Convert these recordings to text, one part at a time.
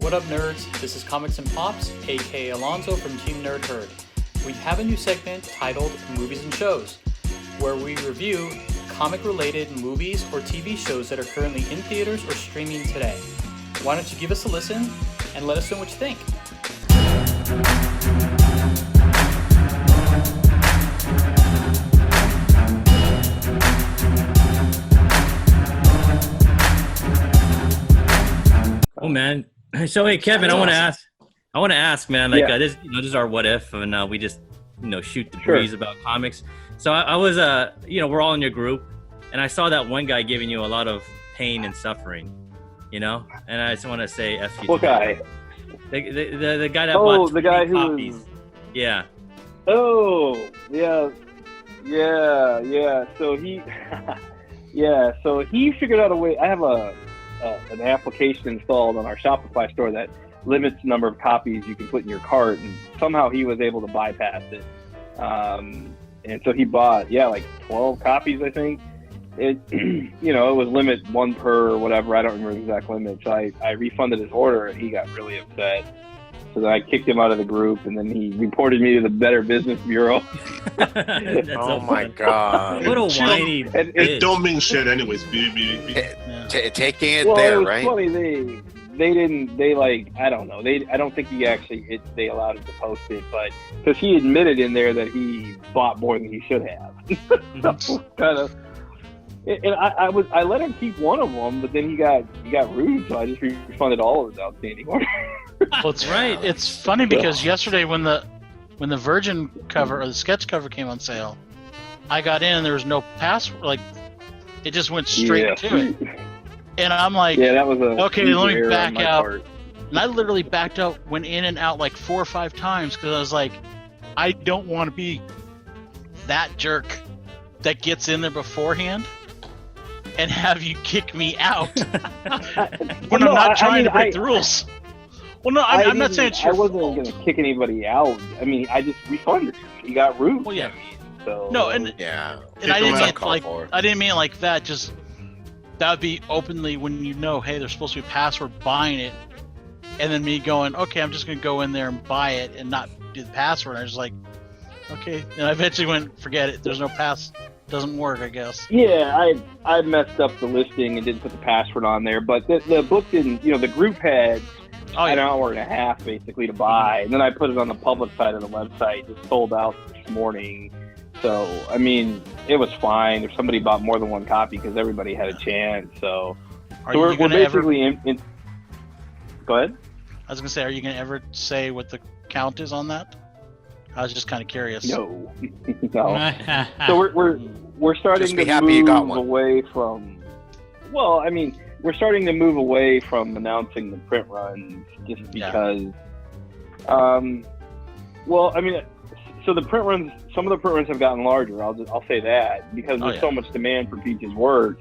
What up, nerds? This is Comics and Pops, aka Alonzo from Team Nerd Herd. We have a new segment titled Movies and Shows, where we review comic-related movies or TV shows that are currently in theaters or streaming today. Why don't you give us a listen and let us know what you think? Oh man! So hey, Kevin, I want to ask, man. Like this is our what if, and we just shoot the breeze about comics. So I was we're all in your group, and I saw that one guy giving you a lot of pain and suffering, and I just want to say F you. What guy? The guy that bought the guy who copies. was... Yeah. Oh, yeah. So he, so he figured out a way. I have an application installed on our Shopify store that limits the number of copies you can put in your cart, and somehow he was able to bypass it. And so he bought, like 12 copies, I think. It, it was limit one per or whatever. I don't remember the exact limit. So I refunded his order, and he got really upset. So then I kicked him out of the group, and then he reported me to the Better Business Bureau. Oh my God! What a whiny! It don't mean shit, anyways. Taking it well, there, it was right? Funny, they didn't. They I don't know. I don't think they allowed him to post it, but because he admitted in there that he bought more than he should have. So kind of. And I let him keep one of them, but then he got rude, so I just refunded all of his outstanding orders. Well, it's right. It's funny because yesterday when the Virgin cover or the sketch cover came on sale, I got in and there was no password. Like, it just went straight to it, and I'm like, that was okay. Let me back out. Part. And I literally backed out, went in and out like 4 or 5 times because I was like, I don't want to be that jerk that gets in there beforehand and have you kick me out when I'm not trying to break the rules. Well, no, I'm not saying it's your fault. I wasn't going to kick anybody out. I mean, I just refunded him. He got rude. Well, yeah. So, no, and and I didn't mean like that. Just that would be openly when hey, there's supposed to be a password buying it, and then me going, okay, I'm just going to go in there and buy it and not do the password. I was like, okay, and I eventually went, forget it. There's no pass. Doesn't work, I guess. Yeah, I messed up the listing and didn't put the password on there, but the book didn't. The group had an hour and a half basically to buy, and then I put it on the public side of the website. It sold out this morning, so I mean, it was fine if somebody bought more than one copy because everybody had a chance. So, we're basically Go ahead. I was gonna say, are you gonna ever say what the count is on that? I was just kind of curious. No. So we're starting to move away from. Well, I mean, we're starting to move away from announcing the print runs just because. Well, I mean, so the print runs. Some of the print runs have gotten larger. I'll say that because there's so much demand for Peach's work,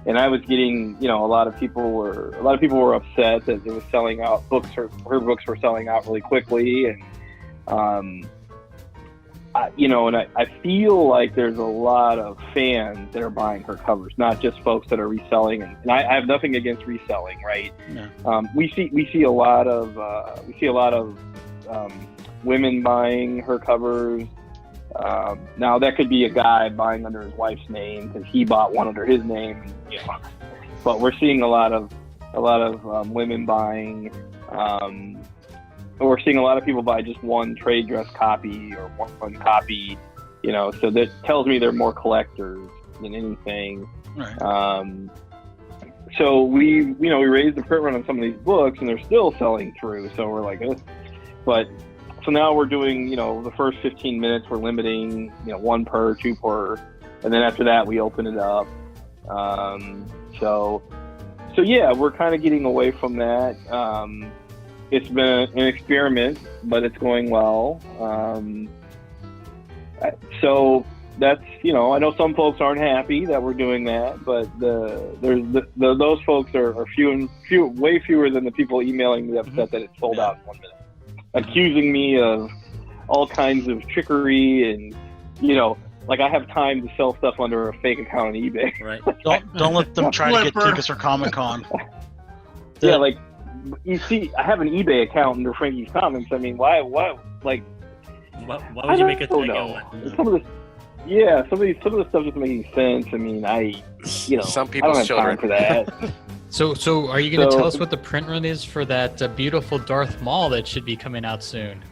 and I was getting, a lot of people were upset that it was selling out. Her books were selling out really quickly, and. And I feel like there's a lot of fans that are buying her covers, not just folks that are reselling. And I have nothing against reselling, right? Yeah. We see a lot of women buying her covers. Now that could be a guy buying under his wife's name because he bought one under his name. But we're seeing a lot of women buying. We're seeing a lot of people buy just one trade dress copy or one copy, so that tells me they're more collectors than anything. Right. So we raised the print run on some of these books and they're still selling through. So we're like, but so now we're doing, the first 15 minutes, we're limiting, 1 per, 2 per. And then after that, we open it up. So yeah, we're kind of getting away from that. It's been an experiment, but it's going well. So that's, I know some folks aren't happy that we're doing that, but those folks are way fewer than the people emailing me upset that it sold out in 1 minute, accusing me of all kinds of trickery and, like I have time to sell stuff under a fake account on eBay. Right. Don't let them try to get tickets for Comic-Con. Yeah, like you see, I have an eBay account under Frankie's Comics. I mean, why, like, why would you make a tag? Some of the some of the stuff doesn't make any sense. I mean, some I people's don't have time children for that. So are you going to tell us what the print run is for that beautiful Darth Maul that should be coming out soon?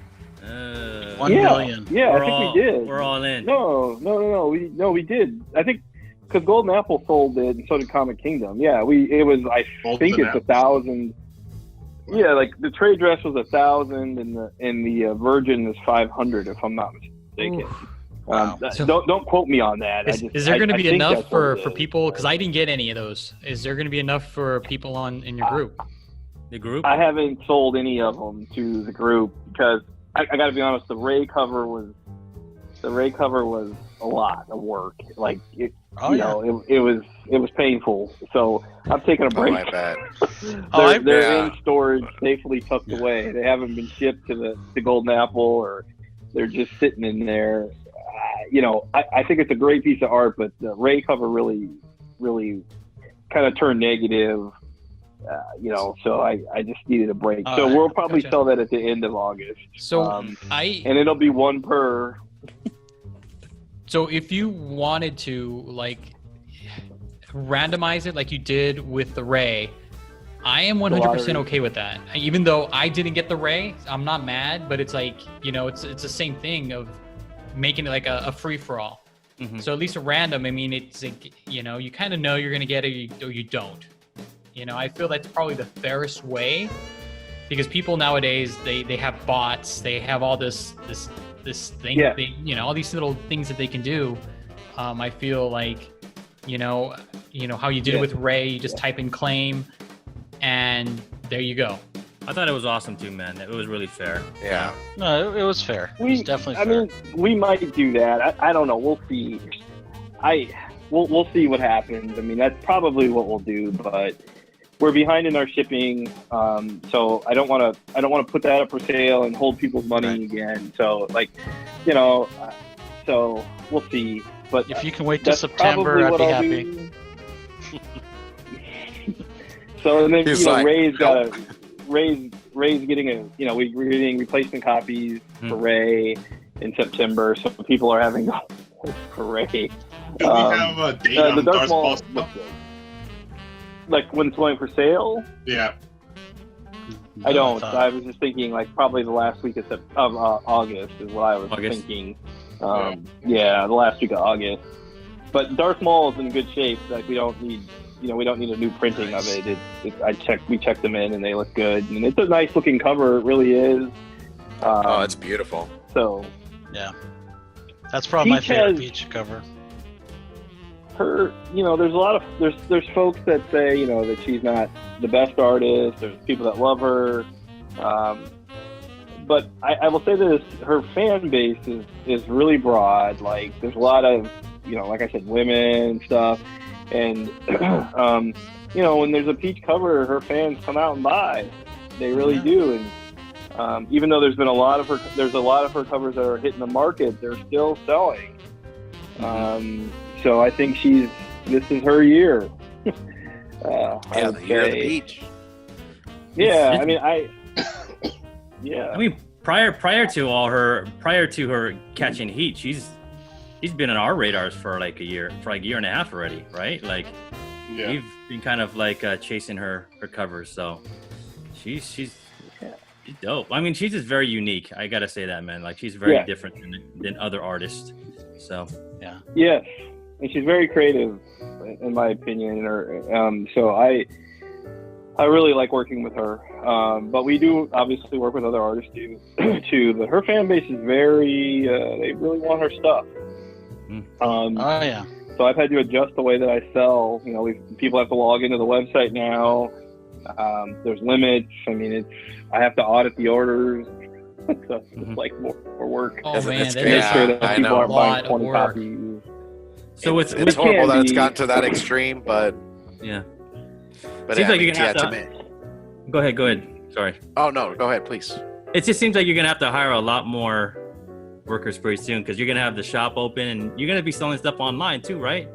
1 million. Yeah, I think we did. We're all in. No. We did. I think because Golden Apple sold it, and so did Comic Kingdom. Yeah, it was. I think it's 1,000. Yeah, like the trade dress was 1,000, and the Virgin is 500, if I'm not mistaken. Wow. Don't quote me on that. Is there going to be enough for people? Because I didn't get any of those. Is there going to be enough for people in your group? The group? I haven't sold any of them to the group because I got to be honest. The Ray cover was a lot of work. Like it was painful. So I'm taking a break. Oh, I bet. They're in storage, safely tucked away. They haven't been shipped to the Golden Apple, or they're just sitting in there. I think it's a great piece of art, but the Ray cover really, really kind of turned negative. So I just needed a break. So we'll probably sell that at the end of August. So and it'll be one per. So if you wanted to like randomize it like you did with the Ray, I am 100% okay with that. Even though I didn't get the Ray, I'm not mad, but it's like, it's the same thing of making it like a free-for-all. Mm-hmm. So at least a random, I mean, it's like, you kind of know you're going to get it or you don't. I feel that's probably the fairest way, because people nowadays, they have bots, they have all this thing, all these little things that they can do. I feel like, how you did it with Ray, you just type in claim and there you go. I thought it was awesome too, man. It was really fair. Yeah. No, it was fair. It was definitely fair. I mean, we might do that. I don't know. We'll see. We'll see what happens. I mean, that's probably what we'll do, but we're behind in our shipping. So I don't want to put that up for sale and hold people's money again. So so we'll see. But if you can wait till September, I'd be happy. So and then Ray's getting we're getting replacement copies for Ray in September, so people are having for Ray. Do we have a date on Darth Maul stuff? Like when it's going for sale? Yeah. I don't. I was just thinking like probably the last week of August is what I was thinking. The last week of August. But Darth Maul is in good shape. Like we don't need a new printing of it. We checked them in and they look good. And it's a nice looking cover. It really is. It's beautiful. So yeah, that's probably my favorite Peach cover. Her, there's folks that say, that she's not the best artist. There's people that love her. But I will say this, her fan base is really broad. Like there's a lot of, like I said, women and stuff. And, when there's a Peach cover, her fans come out and buy. They really do. And even though there's a lot of her covers that are hitting the market, they're still selling. So I think this is her year. The year of the Peach. Yeah, prior to her catching heat, she's been on our radars for like a year and a half already, right? Like we've been kind of like chasing her covers, so she's dope. I mean, she's just very unique. I gotta say that, man. Like she's very different than other artists. So yeah. Yes, and she's very creative, in my opinion. So I really like working with her. But we do obviously work with other artists too. But her fan base is very. They really want her stuff. So I've had to adjust the way that I sell. People have to log into the website now. There's limits. I mean, I have to audit the orders. So it's like more work. Oh man, that is a lot of work. Copies. So it's horrible that it's gotten to that extreme, but yeah. But seems like you're gonna have to. Go ahead. Sorry. Oh no, go ahead, please. It just seems like you're gonna have to hire a lot more workers pretty soon, because you're gonna have the shop open and you're gonna be selling stuff online too, right?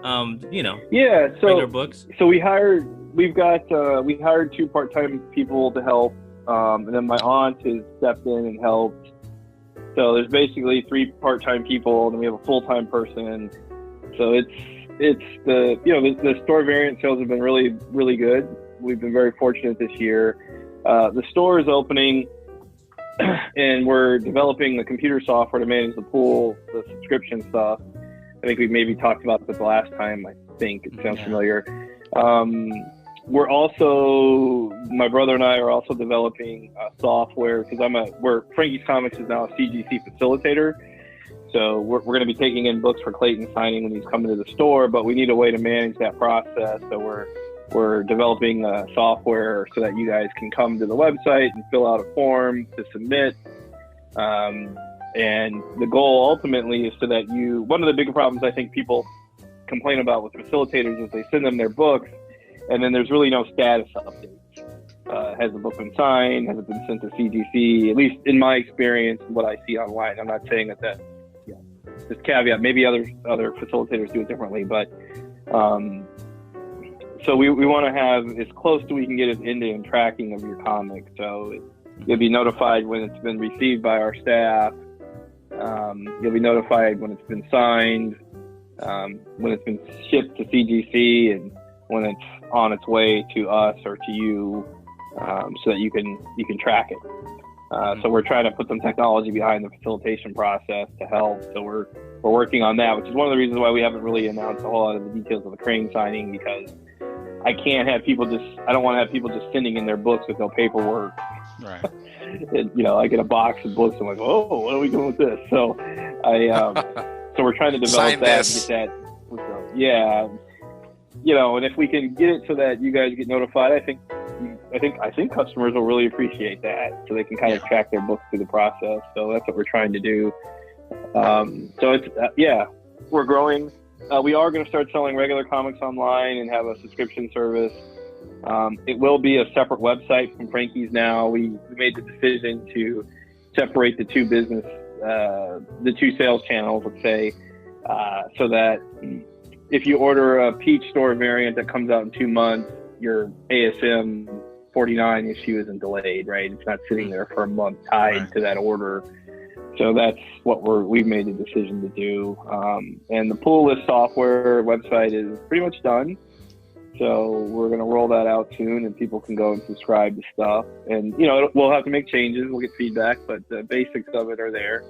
Yeah. So regular books. So we hired we've got we hired 2 part-time people to help, and then my aunt has stepped in and helped. So there's basically 3 part-time people, and then we have a full-time person. So it's the store variant sales have been really, really good. We've been very fortunate this year. The store is opening, and we're developing the computer software to manage the pool, the subscription stuff. I think we maybe talked about this the last time. I think it sounds familiar. We're also, my brother and I are also developing software because Frankie's Comics is now a CGC facilitator. So we're going to be taking in books for Clayton signing when he's coming to the store, but we need a way to manage that process. So we're developing software so that you guys can come to the website and fill out a form to submit. And the goal ultimately is so that one of the bigger problems I think people complain about with facilitators is they send them their books and then there's really no status updates. Has the book been signed? Has it been sent to CGC? At least in my experience, what I see online. I'm not saying that just caveat, maybe other facilitators do it differently, but so we want to have as close to we can get as end-to-end tracking of your comic. So you'll be notified when it's been received by our staff. You'll be notified when it's been signed, when it's been shipped to CGC, and when it's on its way to us or to you, so that you can track it. So we're trying to put some technology behind the facilitation process to help. So we're working on that, which is one of the reasons why we haven't really announced a whole lot of the details of the crane signing, because I don't want to have people just sending in their books with no paperwork. Right. And, I get a box of books. I'm like, oh, what are we doing with this? So so we're trying to develop Sign that this. and get that. Yeah. And if we can get it so that you guys get notified, I think customers will really appreciate that, so they can kind of track their books through the process. So that's what we're trying to do. So it's we're growing. We are going to start selling regular comics online and have a subscription service. It will be a separate website from Frankie's now. We made the decision to separate the 2 business, the 2 sales channels, let's say, so that if you order a Peach Store variant that comes out in 2 months, your ASM 49 issue isn't delayed, right? It's not sitting there for a month tied to that order. So that's what we've made the decision to do. And the pull list software website is pretty much done. So we're going to roll that out soon, and people can go and subscribe to stuff. And, we'll have to make changes. We'll get feedback, but the basics of it are there.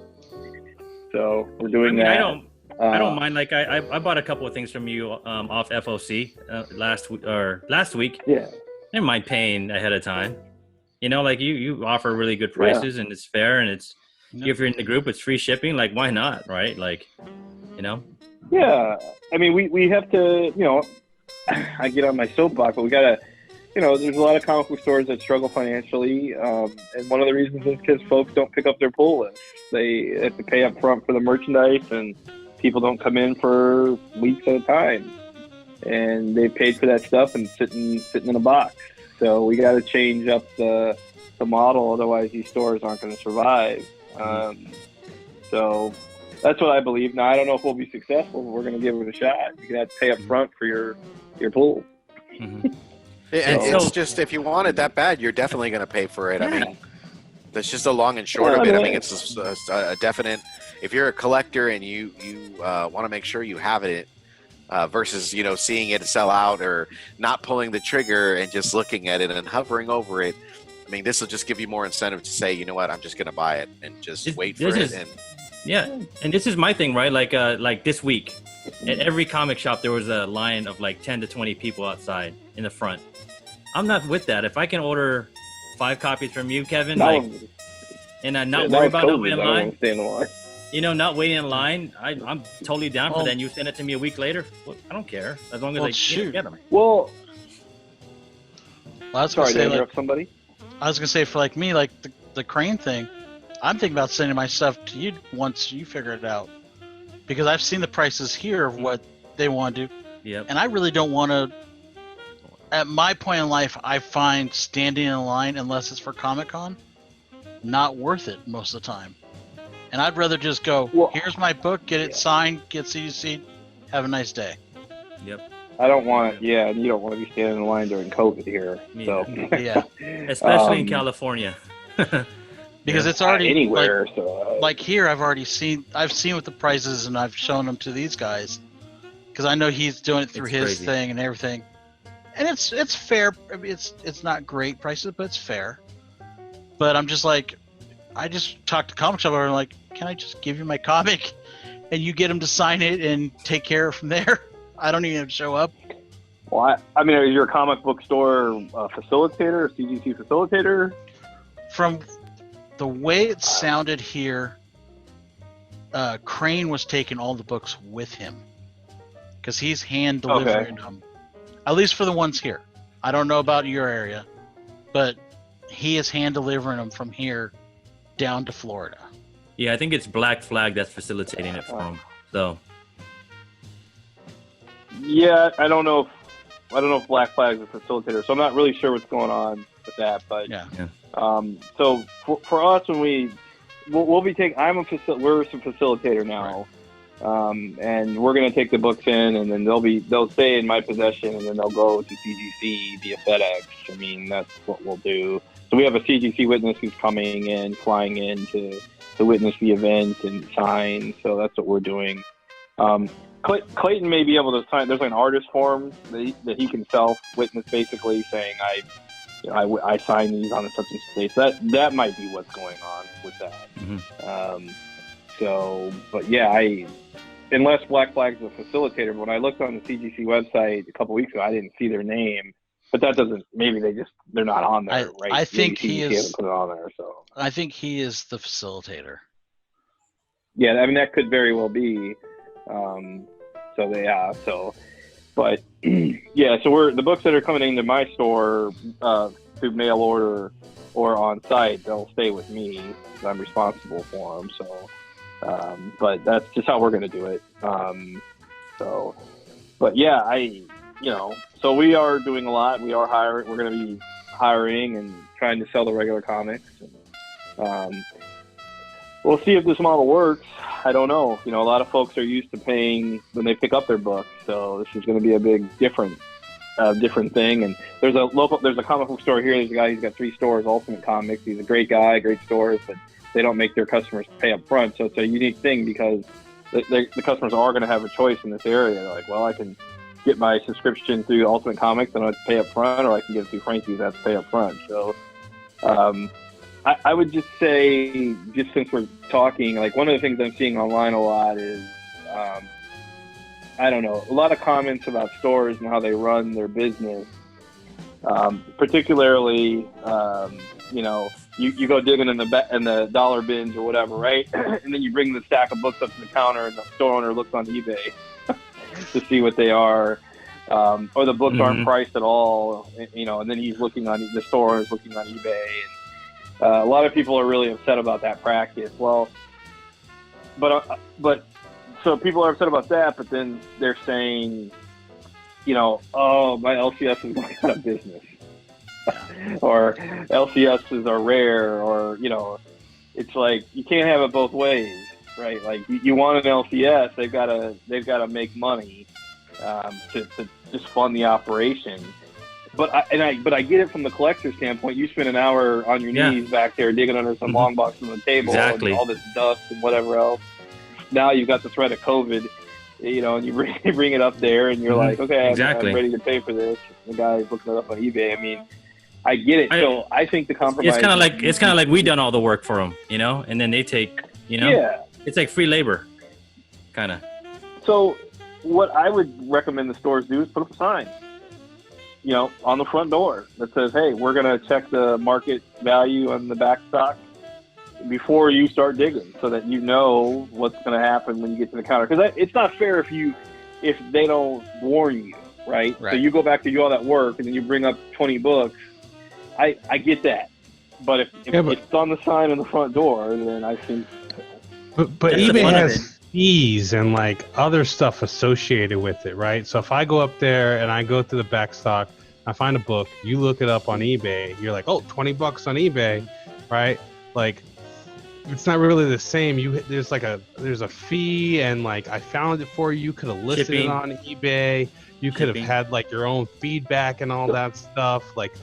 So we're doing that. I don't mind. Like I bought a couple of things from you off FOC last week. Yeah. I didn't mind paying ahead of time. Like you offer really good prices, and it's fair, and it's if you're in the group, it's free shipping. Like, why not, right? Like, Yeah, I mean, we have to. I get on my soapbox, but we gotta. There's a lot of comic book stores that struggle financially, and one of the reasons is because folks don't pick up their pull list. They have to pay up front for the merchandise, and people don't come in for weeks at a time, and they paid for that stuff and sitting in a box. So we got to change up the model, otherwise these stores aren't going to survive. So that's what I believe. Now I don't know if we'll be successful, but we're going to give it a shot. You have to pay up front for your pull. And it's just, if you want it that bad, you're definitely going to pay for it. I mean, that's just the long and short of it. I mean, it's a definite. If you're a collector and you want to make sure you have it, versus seeing it sell out or not pulling the trigger and just looking at it and hovering over it, I mean, this will just give you more incentive to say, you know what, I'm just going to buy it and just wait for it. And this is my thing, right? Like this week, at every comic shop there was a line of like 10 to 20 people outside in the front. I'm not with that. If I can order 5 copies from you, Kevin, and I'm not worry about not waiting in line. Not waiting in line. I'm totally down for that. And you send it to me a week later. Well, I don't care as long as I get them. Well, I was sorry to interrupt somebody. I was gonna say, for like me, like the crane thing, I'm thinking about sending my stuff to you once you figure it out, because I've seen the prices here of what they want to do. Yep. And I really don't want to. At my point in life, I find standing in line, unless it's for Comic-Con, not worth it most of the time. And I'd rather just go, here's my book, get it signed, get CGC, have a nice day. Yep. I don't want. Yeah, you don't want to be standing in line during COVID here. So yeah, especially in California. Because it's already anywhere. Like here, I've seen what the prices, and I've shown them to these guys because I know he's doing it through his thing and everything, and it's fair. I mean, it's not great prices, but it's fair. But I'm just like, I just talked to comic shop owner, and like, can I just give you my comic, and you get them to sign it and take care of it from there? I don't even have to show up. Well, I mean, are you a comic book store facilitator, CGC facilitator? From the way it sounded here, Crane was taking all the books with him because he's hand delivering them, at least for the ones here. I don't know about your area, but he is hand delivering them from here down to Florida. Yeah, I think it's Black Flag that's facilitating it for him. So. Yeah, I don't know if Black Flag is a facilitator, so I'm not really sure what's going on with that. But yeah. So for us, when we'll be taking, we're a facilitator now, and we're going to take the books in, and then they'll stay in my possession, and then they'll go to CGC via FedEx. I mean, that's what we'll do. So we have a CGC witness who's flying in to witness the event and sign. So that's what we're doing. Clayton may be able to sign. There's like an artist form that he can self-witness, basically saying I sign these on such and such. That might be what's going on with that. Mm-hmm. But yeah, unless Black Flag's a facilitator, when I looked on the CGC website a couple weeks ago, I didn't see their name. But that doesn't. Maybe they're not on there, right? I think he is. Hasn't put it on there, so I think he is the facilitator. Yeah, I mean that could very well be. But yeah, so the books that are coming into my store through mail order or on site, they'll stay with me. I'm responsible for them. So, but that's just how we're going to do it. But yeah, so we are doing a lot. We are hiring. We're going to be hiring and trying to sell the regular comics. And, we'll see if this model works. I don't know. A lot of folks are used to paying when they pick up their books, so this is going to be a big different thing. And there's a comic book store here. There's a guy who's got 3 stores, Ultimate Comics. He's a great guy, great stores, but they don't make their customers pay up front. So it's a unique thing because the customers are going to have a choice in this area. They're like, well, I can get my subscription through Ultimate Comics and I have to pay up front, or I can get it through Frankie's and I have to pay up front. So I would just say, just since we're talking, like one of the things I'm seeing online a lot is, I don't know, a lot of comments about stores and how they run their business. Particularly, you go digging in the dollar bins or whatever, right? And then you bring the stack of books up to the counter, and the store owner looks on eBay to see what they are, or the books aren't priced at all, and then he's looking on the store owner's looking on eBay. And a lot of people are really upset about that practice. Well, but so people are upset about that, but then they're saying, oh, my LCS is going out of business. Or LCSs are rare, or, it's like, you can't have it both ways, right? Like you want an LCS, they've got to make money, to just fund the operation. But I get it from the collector standpoint. You spend an hour on your knees back there digging under some long box on the table, and all this dust and whatever else. Now you've got the threat of COVID, and you bring it up there, and you're like, okay, I'm ready to pay for this. The guy's looking it up on eBay. I mean, I get it. So I think the compromise. It's kind of like we done all the work for them, and then they take, it's like free labor, kind of. So what I would recommend the stores do is put up a sign, on the front door that says, hey, we're going to check the market value on the back stock before you start digging, so that you know what's going to happen when you get to the counter. Because it's not fair if they don't warn you, right? So you go back to do all that work, and then you bring up 20 books. I get that. But if it's on the sign on the front door, then I think... But eBay has fees and like other stuff associated with it, right? So if I go up there and I go through the back stock, I find a book, you look it up on eBay, you're like, oh, $20 on eBay, right? Like, it's not really the same. There's a fee, and like I found it for you. You could have listed Shipping. it on eBay. You could have had like your own feedback and all that stuff. Like,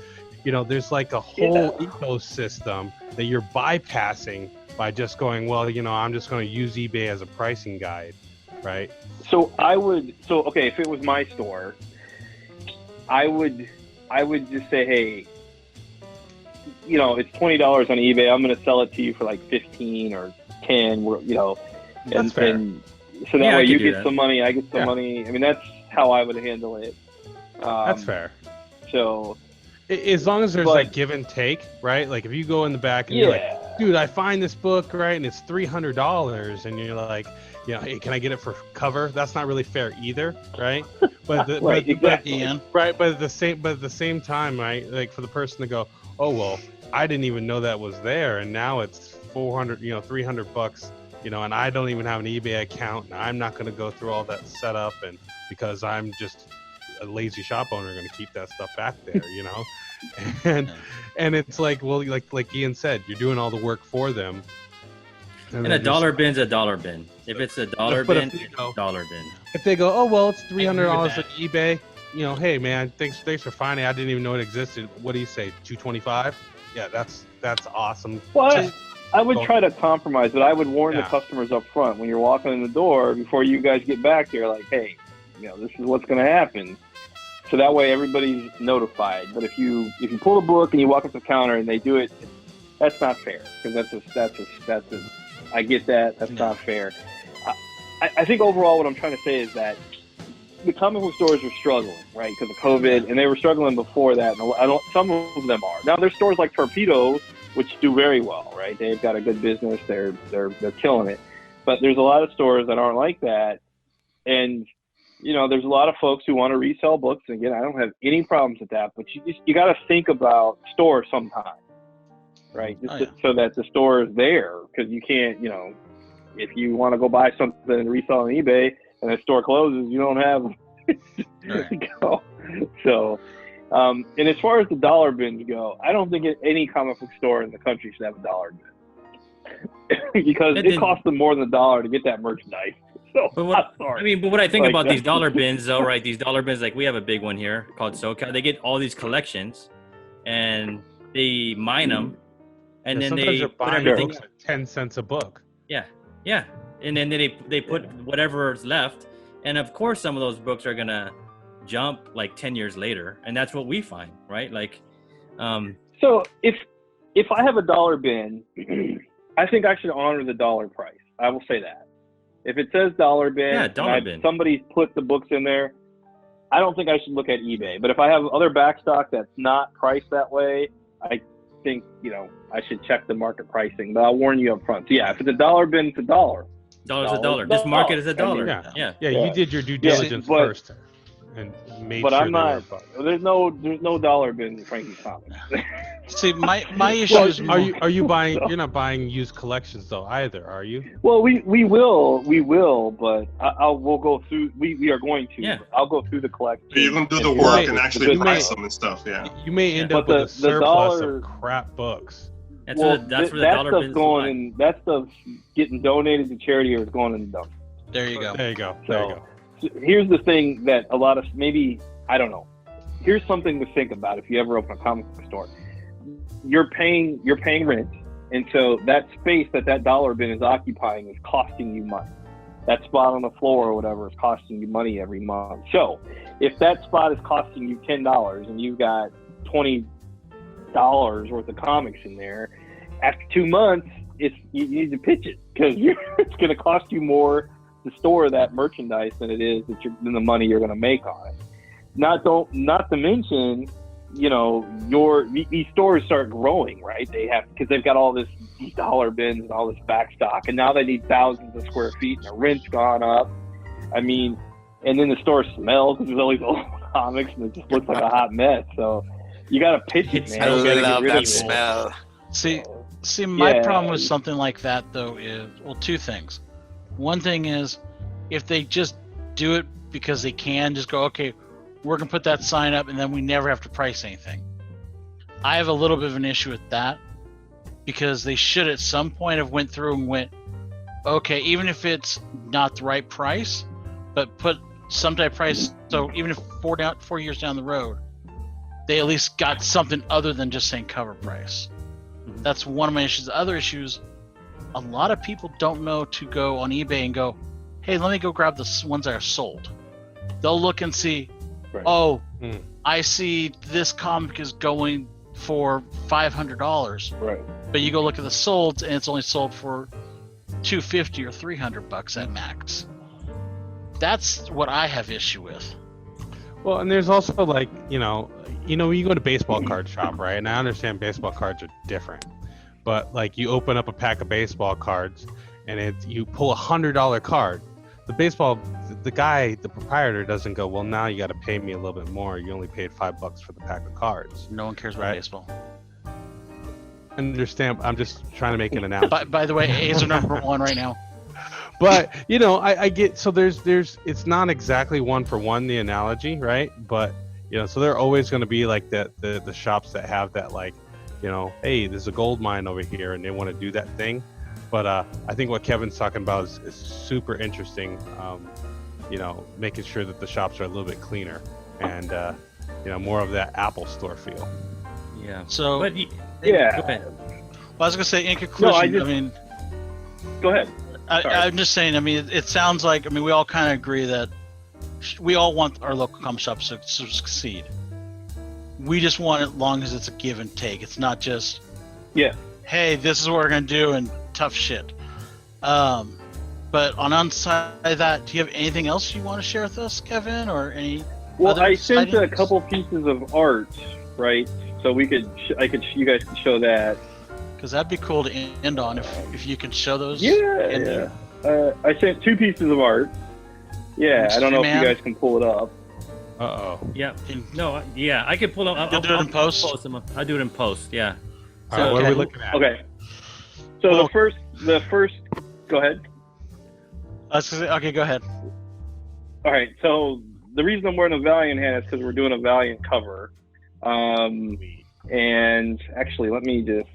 there's like a whole ecosystem that you're bypassing by just going, well, I'm just going to use eBay as a pricing guide, right? So okay, if it was my store, I would just say, hey, it's $20 on eBay. I'm going to sell it to you for like 15 or 10. That's fair. And so that way you get some money, I get some money. I mean, that's how I would handle it. That's fair. So, as long as there's like give and take, right? Like if you go in the back and you're like, dude, I find this book, right, and it's $300, and you're like, hey, can I get it for cover? That's not really fair either, right? But exactly. But at the same time, right? Like for the person to go, oh well, I didn't even know that was there, and now it's $400, $300, and I don't even have an eBay account, and I'm not going to go through all that setup, and because I'm just a lazy shop owner, going to keep that stuff back there, and it's like, well, like Ian said, you're doing all the work for them. And a dollar bin's a dollar bin. If it's a dollar bin, it's a dollar bin. If they go, oh well, it's $300 on eBay. Hey man, thanks for finding. I didn't even know it existed. What do you say, $225? Yeah, that's awesome. Well, I would try to compromise, but I would warn the customers up front when you're walking in the door before you guys get back there. Like, hey, this is what's going to happen. So that way everybody's notified. But if you pull a book and you walk up to the counter and they do it, that's not fair. Because I get that. That's not fair. I think overall what I'm trying to say is that the comic book stores are struggling, right, because of COVID, and they were struggling before that. And some of them are. Now there's stores like Torpedo, which do very well, right? They've got a good business. They're killing it. But there's a lot of stores that aren't like that, and there's a lot of folks who want to resell books. And again, I don't have any problems with that, but you got to think about stores sometimes, right? So that the store is there, because you can't, if you want to go buy something and resell on eBay and the store closes, you don't have to go. So, and as far as the dollar bins go, I don't think any comic book store in the country should have a dollar bin because it costs them more than $1 to get that merchandise. So, but what I think about these dollar bins, though, right? These dollar bins, like we have a big one here called SoCal. They get all these collections, and they mine them, and then they put everything at 10 cents a book. Yeah, and then they put whatever's left, and of course some of those books are gonna jump like 10 years later, and that's what we find, right? Like, so if I have a dollar bin, I think I should honor the dollar price. I will say that. If it says dollar bin, somebody's put the books in there, I don't think I should look at eBay. But if I have other backstock that's not priced that way, I think, I should check the market pricing. But I'll warn you up front. So yeah, if it's a dollar bin, it's $1. Dollar's a dollar. Just mark it as $1. Yeah, you did your due diligence first. And made but sure I'm not. There's no dollar bin in Frankie's Comics. See, my issue is are you buying? You're not buying used collections though either, are you? Well, we will, but we'll go through. We are going to. Yeah. I'll go through the collection. You're gonna do the work and actually price them and stuff. Yeah. You may end up with a surplus of crap books. That's where the dollar bin's going. That stuff's getting donated to charity or it's going in the dump. There you go. So here's the thing that a lot of I don't know. Here's something to think about if you ever open a comic book store. You're paying rent, and so that space that dollar bin is occupying is costing you money. That spot on the floor or whatever is costing you money every month. So if that spot is costing you $10 and you've got $20 worth of comics in there, after 2 months, you need to pitch it because it's going to cost you more to store that merchandise than it is than the money you're going to make on it. Not to mention, these stores start growing, right? Because they've got all these dollar bins and all this back stock, and now they need thousands of square feet, and the rent's gone up. I mean, and then the store smells because there's all these old comics, and it just looks like a hot mess. So you got to pitch it, man. I love that smell. See, my problem with something like that though is, well, two things. One thing is, if they just do it because they can, just go, okay, we're going to put that sign up and then we never have to price anything. I have a little bit of an issue with that because they should at some point have went through and went, okay, even if it's not the right price, but put some type of price. So even if 4 years down the road, they at least got something other than just saying cover price. That's one of my issues. The other issues, a lot of people don't know to go on eBay and go, hey, let me go grab the ones that are sold. They'll look and see, I see this comic is going for $500. Right. But you go look at the solds and it's only sold for $250 or $300 at max. That's what I have issue with. Well, and there's also like, you know, when you go to baseball card shop, right? And I understand baseball cards are different, but like you open up a pack of baseball cards and you pull $100 card. The proprietor doesn't go, well, now you got to pay me a little bit more. You only paid $5 for the pack of cards. No one cares about baseball. I understand. I'm just trying to make an analogy. By the way, A's are number one right now. But I get, so there's it's not exactly one for one, the analogy, right? But so there are always going to be like the shops that have that, like, hey, there's a gold mine over here and they want to do that thing. But I think what Kevin's talking about is super interesting. Making sure that the shops are a little bit cleaner and more of that Apple store feel. Yeah. So but, go ahead. Well, I was gonna say, in conclusion, go ahead. I'm just saying. I mean, it sounds like, we all kind of agree that we all want our local comic shops to succeed. We just want it, as long as it's a give and take. It's not just, hey, this is what we're gonna do and tough shit. But on outside of that, do you have anything else you want to share with us, Kevin, or any? Well, I sent a couple pieces of art, right? So you guys could show that. Because that'd be cool to end on if you can show those. Yeah. I sent 2 pieces of art. Yeah, I don't know if you guys can pull it up. Yeah. I can pull up. You'll do it in post? I'll do it in post, yeah. All right, what are we looking at? Okay. So the first, go ahead. Okay, go ahead. All right, so the reason I'm wearing a Valiant hat is because we're doing a Valiant cover. And actually, let me just,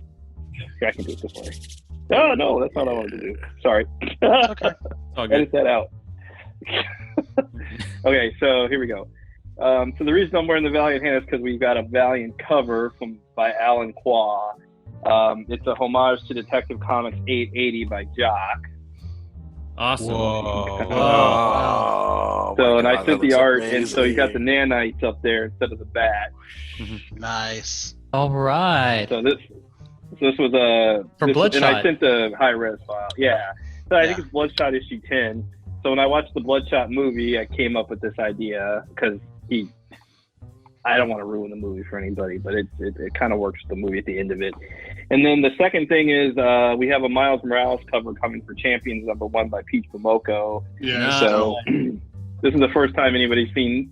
I can do it this way. Oh, no, that's not what I wanted to do. Sorry. Okay. Edit that out. Okay, so here we go. So the reason I'm wearing the Valiant hat is because we've got a Valiant cover by Alan Qua. It's a homage to Detective Comics 880 by Jock. Awesome. Whoa. So, and I sent the art, amazing. And so you got the nanites up there instead of the bat. Nice. All right. So this was Bloodshot. And I sent the high-res file. Yeah. So I think it's Bloodshot issue 10. So when I watched the Bloodshot movie, I came up with this idea because I don't want to ruin the movie for anybody, but it kind of works with the movie at the end of it. And then the second thing is we have a Miles Morales cover coming for Champions #1 by Peach Momoko. Yeah. So this is the first time anybody's seen,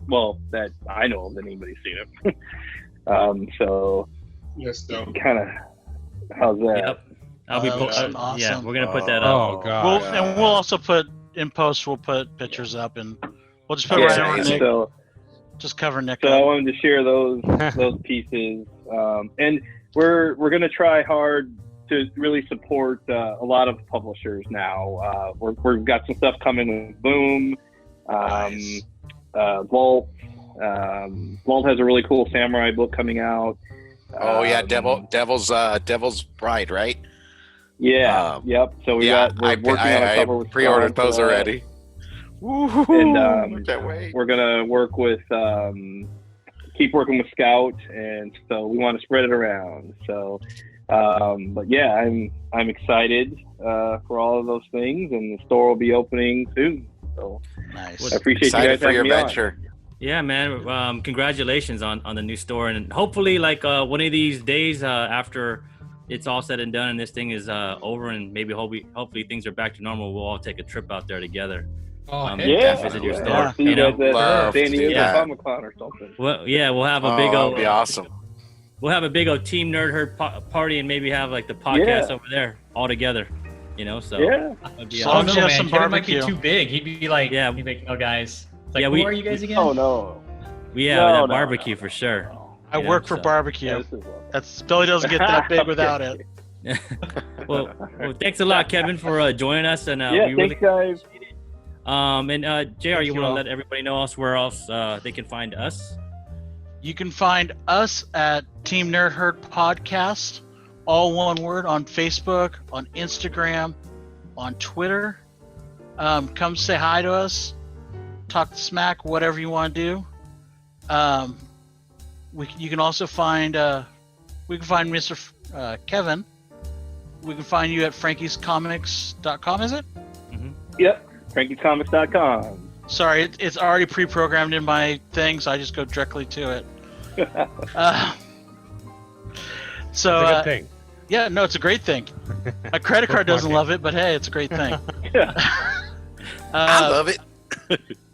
that I know of, that anybody's seen it. So yes, kind of, how's that? Yep. I'll be awesome. Yeah, we're gonna put that up. Oh god. And we'll also put in post. We'll put pictures up, and we'll just put it right over Nick. So, just cover Nick. So I wanted to share those pieces, and we're gonna try hard to really support a lot of publishers now. We've got some stuff coming with Boom, Vault. Vault has a really cool samurai book coming out. Devil's Bride, right? Yeah. Yep. So we're working on a cover with pre-ordered those already. And we're gonna work with keep working with Scout, and so we want to spread it around. So but yeah, I'm excited for all of those things, and the store will be opening soon. So nice. I appreciate you guys for your having me venture. on. Yeah, man. Congratulations on the new store, and hopefully, like one of these days after it's all said and done and this thing is over, and maybe hopefully things are back to normal, we'll all take a trip out there together. Visit your store. See you guys at San Diego Comic-Con or something. Well, yeah, we'll have a big old. That'd be awesome. We'll have a big old Team Nerd Herd party, and maybe have like the podcast over there all together. So As long as you have some Kevin barbecue. might be too big. He'd be like, no, guys. Like, who are you guys again? Oh no. Barbecue for sure. I work for barbecue. Billy doesn't get that big without it. well, thanks a lot, Kevin, for joining us, and we really thanks, guys. And JR, you want to let everybody know where else they can find us? You can find us at Team Nerd Herd Podcast, all one word, on Facebook, on Instagram, on Twitter. Come say hi to us, talk smack, whatever you want to do. You can also find Mr. Kevin. We can find you at frankiescomics.com, is it? Mm-hmm. Yep, frankiescomics.com. Sorry, it's already pre-programmed in my thing, so I just go directly to it. So it's a good thing. Yeah, no, it's a great thing. My credit card doesn't love it, but hey, it's a great thing. I love it.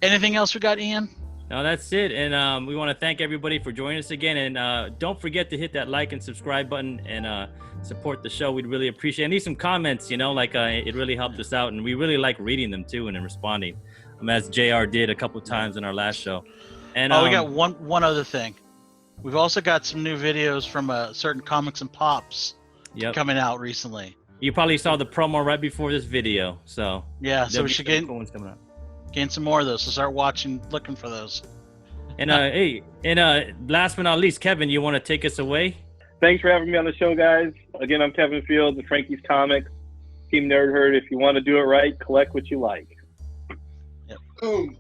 Anything else we got, Ian? No, that's it. And we want to thank everybody for joining us again. And don't forget to hit that like and subscribe button and support the show. We'd really appreciate it. And leave some comments, it really helped us out. And we really like reading them too and responding, as JR did a couple times in our last show. And we got one other thing. We've also got some new videos from certain Comics and Pops coming out recently. You probably saw the promo right before this video. So yeah, so we should gain some more of those. So start looking for those. And last but not least, Kevin, you want to take us away? Thanks for having me on the show, guys. Again, I'm Kevin Fields of Frankie's Comics, Team Nerd Herd. If you want to do it right, collect what you like. Yep. Boom.